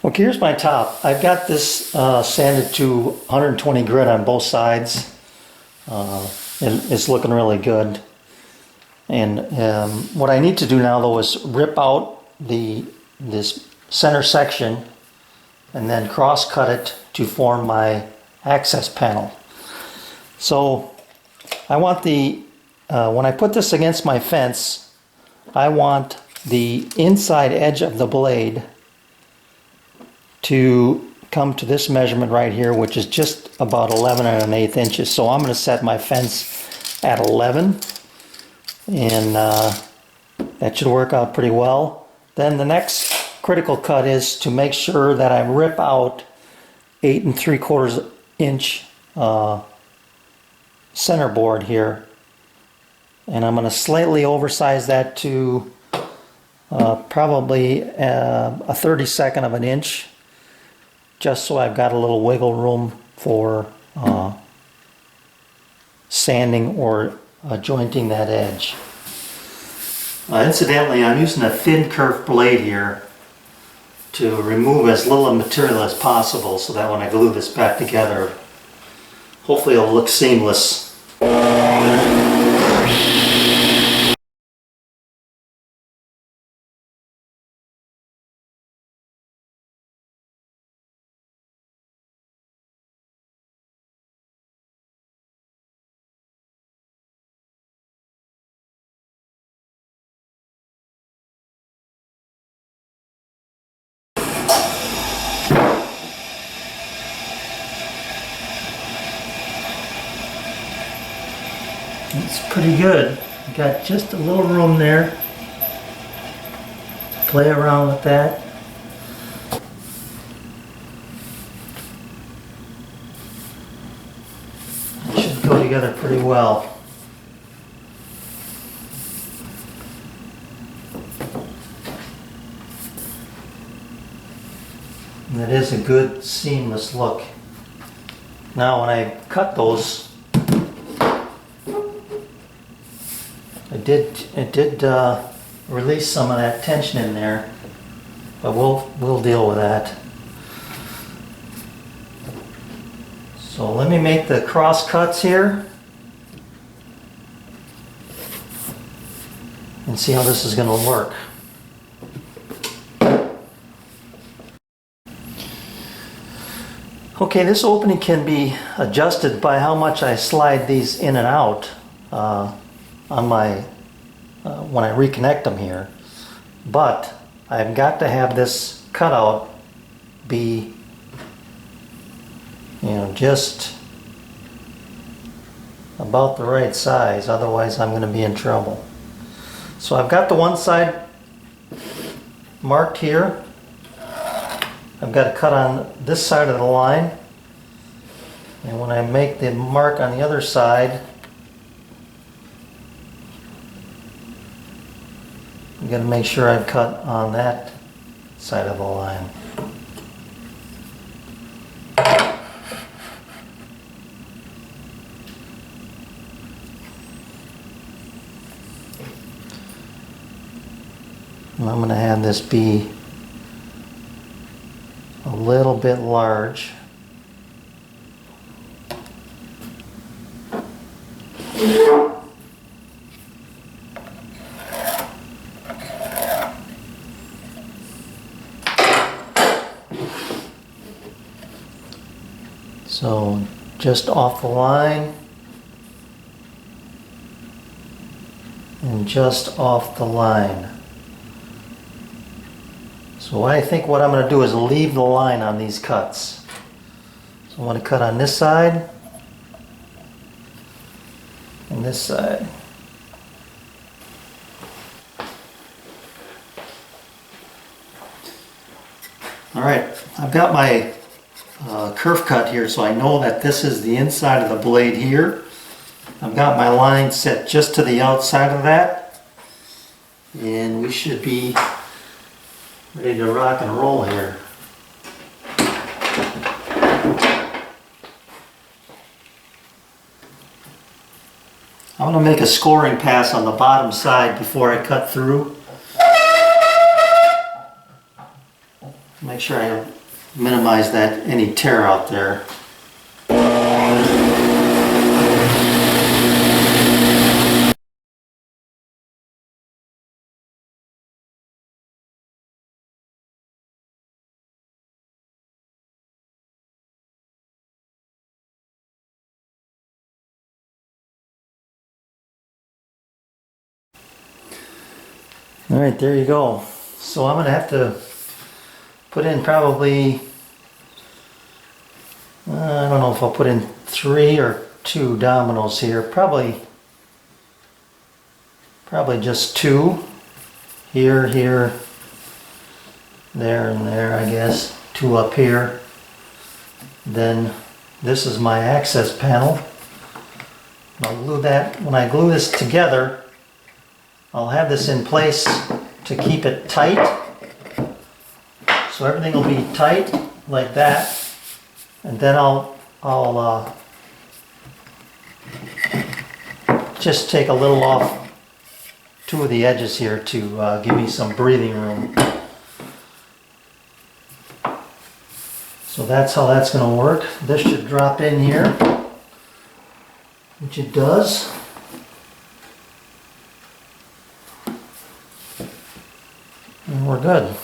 Okay, here's my top. I've got this sanded to 120 grit on both sides. And it's looking really good. And what I need to do now though is rip out this center section and then cross cut it to form my access panel. So I want when I put this against my fence, I want the inside edge of the blade to come to this measurement right here, which is just about 11 1/8 inches. So I'm going to set my fence at 11, and that should work out pretty well. Then the next critical cut is to make sure that I rip out 8 3/4 inch center board here, and I'm going to slightly oversize that to probably a 32nd of an inch, just so I've got a little wiggle room for sanding or jointing that edge. Incidentally, I'm using a thin kerf blade here to remove as little material as possible so that when I glue this back together, hopefully it'll look seamless. It's pretty good. Got just a little room there. Play around with that. It should go together pretty well. And it is a good seamless look. Now when I cut those, it did release some of that tension in there, but we'll deal with that. So let me make the cross cuts here and see how this is going to work. Okay, this opening can be adjusted by how much I slide these in and out on my when I reconnect them here, but I've got to have this cutout be, just about the right size, otherwise I'm going to be in trouble. So I've got the one side marked here. I've got to cut on this side of the line, and when I make the mark on the other side, I'm going to make sure I've cut on that side of the line. And I'm going to have this be a little bit large. So just off the line and just off the line. So I think what I'm going to do is leave the line on these cuts. So I'm going to cut on this side and this side. Alright, I've got my kerf cut here, so I know that this is the inside of the blade here. I've got my line set just to the outside of that, and we should be ready to rock and roll here. I'm going to make a scoring pass on the bottom side before I cut through. Make sure I minimize that any tear out there. All right, there you go. So I'm gonna have to put in probably, I don't know if I'll put in 3 or 2 dominoes here. Probably just 2. Here, here, there, and there, I guess. 2 up here. Then this is my access panel. I'll glue that. When I glue this together, I'll have this in place to keep it tight. So everything will be tight like that. And then I'll just take a little off 2 of the edges here to give me some breathing room. So that's how that's going to work. This should drop in here, which it does. And we're good.